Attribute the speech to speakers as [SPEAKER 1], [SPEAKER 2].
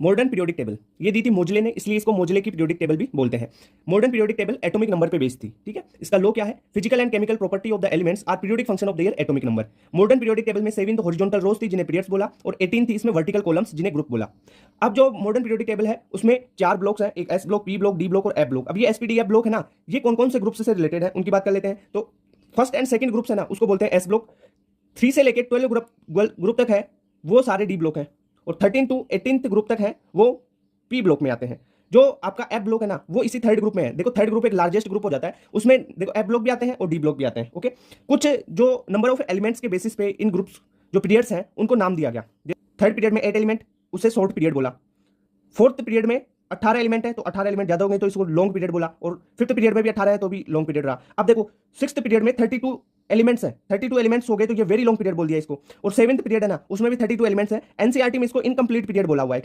[SPEAKER 1] Modern periodic table ये दी थी मोजले ने, इसलिए इसको मोजले की पीरियोडिक टेबल भी बोलते हैं। Modern periodic table atomic number पे बेस्ड थी, ठीक है। इसका लो क्या है, physical and chemical property of the elements are periodic function of their atomic number. Modern periodic table में 7 हॉरिजॉन्टल रोज थी जिन्हें पीरियड्स बोला, और 18 थी इसमें वर्टिकल कॉलम्स जिन्हें ग्रुप बोला। अब जो मॉडर्न पीरियोडिक टेबल है उसमें 4 ब्लॉक्स हैं, एक S block, P block, D block और एफ ब्लॉक। अब ये एसपीडीएफ ब्लॉक है ना, ये कौन कौन से ग्रुप से रिलेटेड है उनकी बात कर लेते हैं। तो फर्स्ट एंड सेकंड ग्रुप्स है ना, उसको बोलते हैं एस ब्लॉक। 3 से लेकर 12 ग्रुप तक है वो सारे डी ब्लॉक हैं, और 13 टू 18 ग्रुप तक है वो पी ब्लॉक में आते हैं। जो आपका एफ ब्लॉक है ना, वो इसी थर्ड ग्रुप में है। देखो थर्ड ग्रुप एक लार्जेस्ट ग्रुप हो जाता है, उसमें देखो एफ ब्लॉक भी आते हैं और डी ब्लॉक भी आते हैं। ओके, कुछ जो नंबर ऑफ एलिमेंट्स के बेसिस पे इन ग्रुप्स जो पीरियड्स हैं उनको नाम दिया गया। थर्ड पीरियड में 8 एलिमेंट, उसे शॉर्ट पीरियड बोला। फोर्थ पीरियड में 18 एलिमेंट है, तो 18 एलिमेंट ज्यादा हो गए तो इसको लॉन्ग पीरियड बोला, और फिफ्थ पीरियड में भी 18 है तो भी लॉन्ग पीरियड रहा। अब देखो सिक्स्थ पीरियड में 32 एलिमेंट्स है, 32 एलिमेंट्स हो गए तो ये वेरी लॉन्ग पीरियड बोल दिया इसको। और सेवंथ पीरियड है ना, उसमें भी 32 एलिमेंट्स है, एनसीईआरटी में इसको इनकम्प्लीट पीरियड बोला हुआ है।